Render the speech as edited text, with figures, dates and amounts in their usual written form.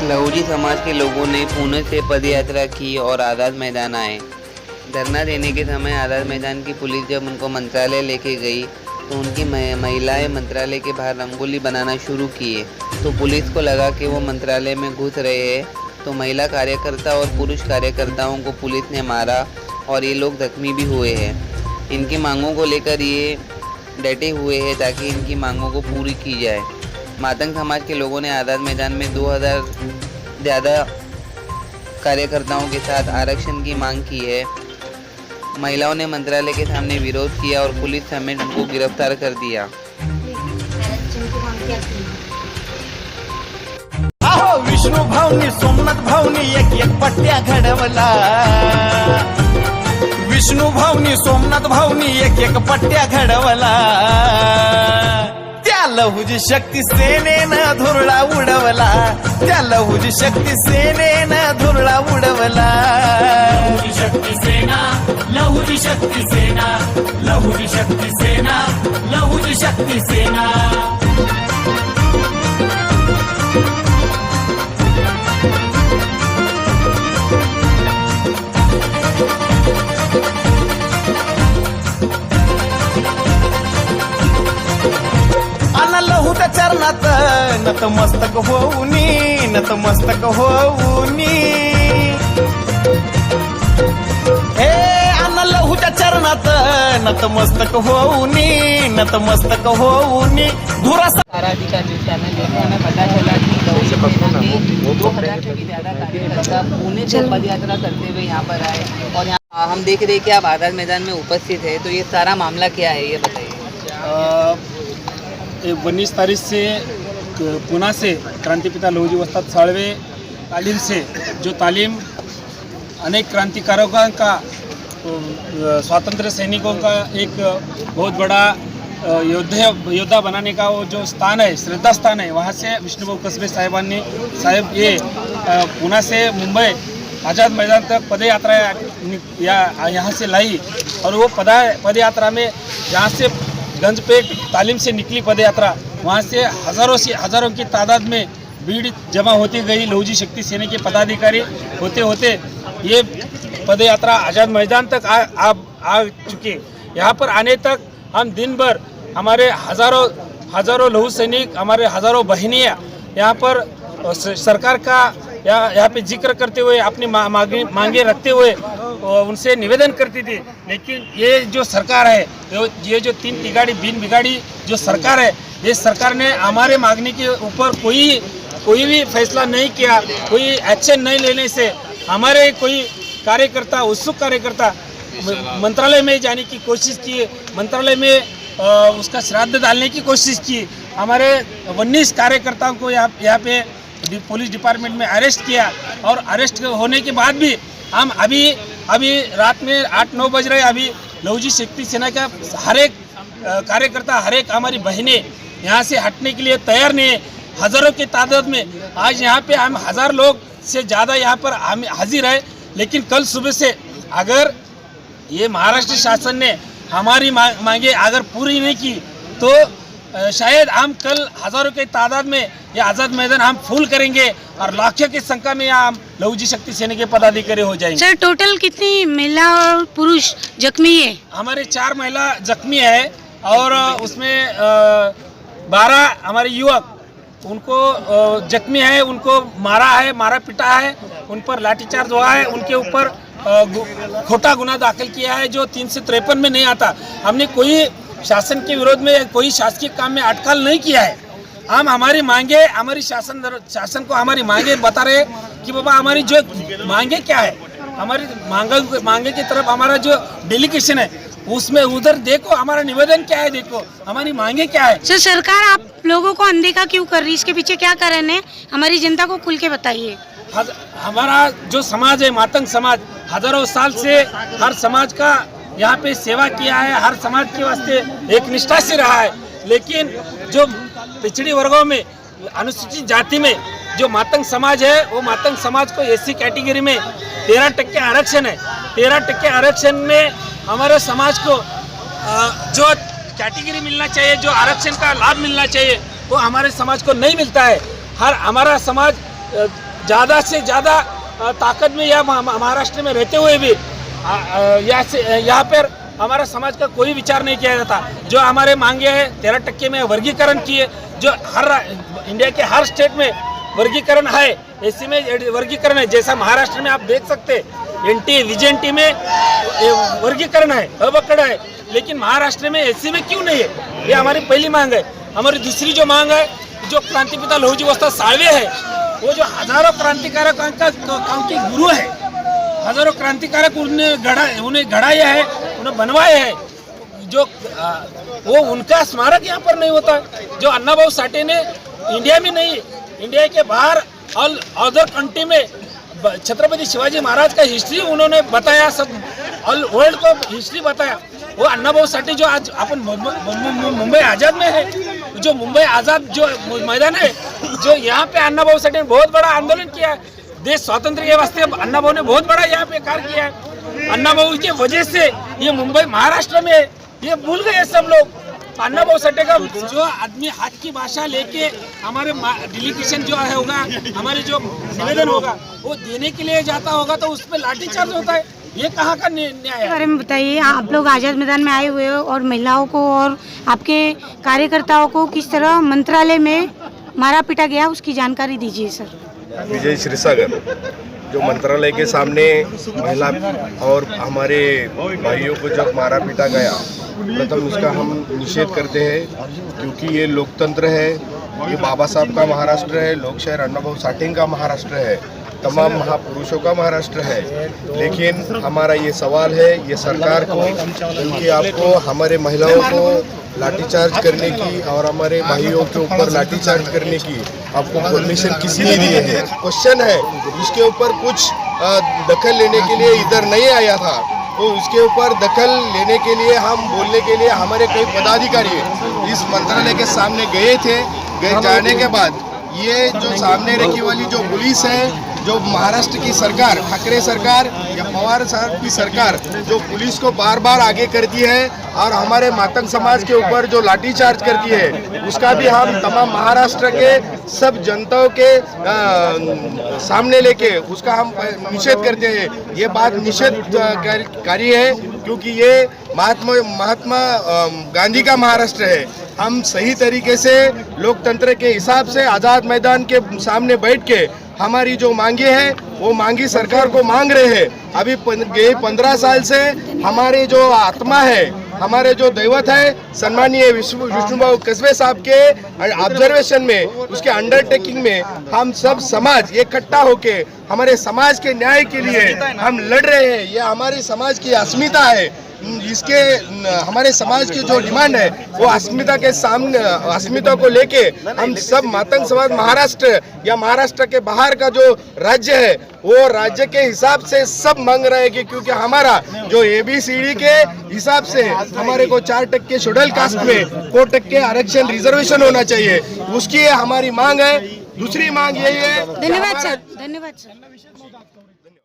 लहुजी समाज के लोगों ने पुणे से पदयात्रा की और आज़ाद मैदान आए। धरना देने के समय आज़ाद मैदान की पुलिस जब उनको मंत्रालय लेके गई तो उनकी महिलाएं मंत्रालय के बाहर रंगोली बनाना शुरू किए तो पुलिस को लगा कि वो मंत्रालय में घुस रहे हैं, तो महिला कार्यकर्ता और पुरुष कार्यकर्ताओं को पुलिस ने मारा और ये लोग जख्मी भी हुए हैं। इनकी मांगों को लेकर ये डटे हुए हैं ताकि इनकी मांगों को पूरी की जाए। मातंग समाज के लोगों ने आज़ाद मैदान में 2000 ज़्यादा कार्यकर्ताओं के साथ आरक्षण की मांग की है। महिलाओं ने मंत्रालय के सामने विरोध किया और पुलिस समेत उनको गिरफ्तार कर दिया। विष्णू भाऊनी सोमनाथ भाऊनी एक पट्ट्या घडवला। विष्णू भाऊनी सोमनाथ भाऊनी एक पट्ट्या घडवला। त्या लहुजी शक्ती सेनेनं धुरळा उडवला। त्या लहुजी शक्ती सेनेनं धुरळा उडवला। लहुजी शक्ती सेना, लहुजी शक्ती सेना, लहुजी शक्ती सेना, लहुजी शक्ती सेना। लहुच्या चरणात नतमस्तक होऊनी, नतमस्तक होऊनी। हे अन्न लहुच्या चरणात नतमस्तक होऊनी, नतमस्तक होऊनी। का निशान देखने में पता चला कि लहुजी मैदान में 2000 से भी ज़्यादा कार्यकर्ता पुणे से पदयात्रा करते हुए यहाँ पर आए और यहाँ हम देख रहे हैं कि आप आज़ाद मैदान में उपस्थित है, तो ये सारा मामला क्या है ये बताइए। 19 तारीख से पुणे से क्रांतिपिता लहुजी वस्ताद साळवे तालीम से जो तालीम अनेक क्रांतिकारों का स्वातंत्र्य सैनिकों का एक बहुत बड़ा योद्धा बनाने का वो जो स्थान है, श्रद्धा स्थान है, वहाँ से विष्णुभाऊ कसबे साहेब ये पुणे से मुंबई आज़ाद मैदान तक पदयात्रा यहाँ से लाई और वो पदयात्रा में जहाँ से गंजपेट तालीम से निकली पदयात्रा, वहाँ से हज़ारों की तादाद में भीड़ जमा होती गई। लहुजी शक्ति सेना के पदाधिकारी होते होते ये पदयात्रा आज़ाद मैदान तक आ चुके। यहाँ पर आने तक हम दिन भर हमारे हज़ारों लहू सैनिक, हमारे हज़ारों बहनियाँ यहाँ पर सरकार का यहाँ पे जिक्र करते हुए अपनी मांगे रखते हुए उनसे निवेदन करती थी। लेकिन ये जो सरकार है, ये जो तीन बिगाड़ी जो सरकार है, ये सरकार ने हमारे मांगने के ऊपर कोई भी फैसला नहीं किया। कोई एक्शन नहीं लेने से हमारे कोई कार्यकर्ता, उत्सुक कार्यकर्ता मंत्रालय में जाने की कोशिश की, मंत्रालय में उसका श्राद्ध डालने की कोशिश की। हमारे 19 कार्यकर्ताओं को यहाँ पे पुलिस डिपार्टमेंट में अरेस्ट किया और अरेस्ट होने के बाद भी हम अभी रात में 8-9 बज रहे, अभी लहुजी शक्ति सेना का हर एक कार्यकर्ता, हर एक हमारी बहनें यहाँ से हटने के लिए तैयार नहीं है। हज़ारों की तादाद में आज यहाँ पे हम 1000 लोग से ज़्यादा यहाँ पर हम हाजिर है। लेकिन कल सुबह से अगर ये महाराष्ट्र शासन ने हमारी मांगे अगर पूरी नहीं की तो शायद हम कल हज़ारों की तादाद में ये आज़ाद मैदान हम फुल करेंगे और लाखों की संख्या में यहाँ लहुजी शक्ति सेना के पदाधिकारी हो जाएंगे। सर, टोटल कितनी महिला और पुरुष जख्मी है? हमारे 4 महिला जख्मी है और उसमें 12 हमारे युवक उनको जख्मी है, उनको मारा पिटा है, उन पर लाठीचार्ज हुआ है, उनके ऊपर खोटा गुना दाखिल किया है जो 353 में नहीं आता। हमने कोई शासन के विरोध में कोई शासकीय काम में अटकल नहीं किया है। हम हमारी मांगे, हमारी शासन को हमारी मांगे बता रहे कि बाबा हमारी जो मांगे क्या है, हमारी मांगे की तरफ हमारा जो डेलीगेशन है उसमें उधर देखो हमारा निवेदन क्या है, देखो हमारी मांगे क्या है। सर, सरकार आप लोगों को अनदेखा क्यों कर रही है? इसके पीछे क्या कारण है? हमारी जनता को खुल के बताइए। हमारा जो समाज है, मातंग समाज, हज़ारों साल से हर समाज का यहाँ पे सेवा किया है, हर समाज के वास्ते एक निष्ठा से रहा है। लेकिन जो पिछड़ी वर्गों में, अनुसूचित जाति में जो मातंग समाज है, वो मातंग समाज को एससी कैटेगरी में 13% आरक्षण है। 13% आरक्षण में हमारे समाज को जो कैटेगरी मिलना चाहिए, जो आरक्षण का लाभ मिलना चाहिए, वो हमारे समाज को नहीं मिलता है। हमारा समाज ज़्यादा से ज़्यादा ताकत में या महाराष्ट्र में रहते हुए भी यहाँ पर हमारा समाज का कोई विचार नहीं किया जाता। जो हमारे मांगे हैं 13% में वर्गीकरण किए, जो हर इंडिया के हर स्टेट में वर्गीकरण है, एससी में वर्गीकरण है। जैसा महाराष्ट्र में आप देख सकते एनटी विजेंटी में वर्गीकरण है, अवकड़ है, लेकिन महाराष्ट्र में एससी में क्यों नहीं है? ये हमारी पहली मांग है। हमारी दूसरी जो मांग है, जो क्रांतिपिता लहुजी वस्ताद साळवे है, वो जो हजारों क्रांतिकारकों के गुरु है, हजारों क्रांतिकारक उन्हें गढ़ाया है, उन्हें बनवाया है, जो वो उनका स्मारक यहाँ पर नहीं होता। जो अन्ना भाऊ साठे ने इंडिया में नहीं, इंडिया के बाहर ऑल अदर कंट्री में छत्रपति शिवाजी महाराज का हिस्ट्री उन्होंने बताया, सब ऑल वर्ल्ड को हिस्ट्री बताया। वो अन्ना भाऊ साठे जो आज अपन मुंबई आज़ाद में है, जो मुंबई आज़ाद जो मैदान है, जो यहाँ पे अन्ना भाऊ साठे ने बहुत बड़ा आंदोलन किया है। देश स्वतंत्र के वास्ते अन्ना भाऊ ने बहुत बड़ा यहाँ पे कार्य किया है। अन्ना भाऊ की वजह से ये मुंबई महाराष्ट्र में है, ये भूल गए सब लोग। अन्ना भाऊ साठे का जो आदमी हाथ की भाषा लेके हमारे डेलीगेशन जो है होगा, हमारे जो निवेदन होगा वो देने के लिए जाता होगा तो उस पर लाठीचार्ज होता है। ये कहाँ का न्याय है? बारे में बताइए। आप लोग आज़ाद मैदान में आए हुए हो और महिलाओं को और आपके कार्यकर्ताओं को किस तरह मंत्रालय में मारा पीटा गया, उसकी जानकारी दीजिए सर। विजय क्षीरसागर जो मंत्रालय के सामने महिला और हमारे भाइयों को जब मारा पीटा गया, प्रथम इसका हम निषेध करते हैं, क्योंकि ये लोकतंत्र है, ये बाबा साहब का महाराष्ट्र है, लोकशाहीर अन्ना भाऊ साठे का महाराष्ट्र है, तमाम महापुरुषों का महाराष्ट्र है। लेकिन हमारा ये सवाल है, ये सरकार को, क्योंकि आपको हमारे महिलाओं को लाठीचार्ज करने की और हमारे भाइयों के ऊपर लाठीचार्ज करने की आपको परमिशन किसने दी है? क्वेश्चन है, इसके ऊपर कुछ दखल लेने के लिए इधर नहीं आया था, तो इसके ऊपर दखल लेने के लिए, हम बोलने के लिए हमारे कई पदाधिकारी इस मंत्रालय के सामने गए थे। गए जाने के बाद ये जो सामने रखी वाली जो पुलिस है, जो महाराष्ट्र की सरकार, ठाकरे सरकार या पवार साहब की सरकार, जो पुलिस को बार बार आगे करती है और हमारे मातंग समाज के ऊपर जो लाठीचार्ज करती है, उसका भी हम तमाम महाराष्ट्र के सब जनताओं के सामने लेके उसका हम निषेध करते हैं। ये बात निषेध कार्य है, क्योंकि ये महात्मा गांधी का महाराष्ट्र है। हम सही तरीके से लोकतंत्र के हिसाब से आज़ाद मैदान के सामने बैठ के हमारी जो मांगे हैं वो मांगी सरकार को मांग रहे हैं। अभी 15 साल से हमारे जो आत्मा है, हमारे जो दैवत है, सम्मानीय विष्णुभाऊ कसबे साहब के ऑब्जर्वेशन में, उसके अंडरटेकिंग में हम सब समाज इकट्ठा होके हमारे समाज के न्याय के लिए हम लड़ रहे हैं। ये हमारी समाज की अस्मिता है। इसके हमारे समाज की जो डिमांड है वो अस्मिता के सामने, अस्मिता को लेके हम सब मातंग समाज महाराष्ट्र या महाराष्ट्र के बाहर का जो राज्य है वो राज्य के हिसाब से सब मांग रहे हैं, क्योंकि हमारा जो ABCD के हिसाब से हमारे को 4% शेड्यूल कास्ट में 4% आरक्षण रिजर्वेशन होना चाहिए, उसकी हमारी मांग है। दूसरी मांग यही है। धन्यवाद सर, धन्यवाद सर।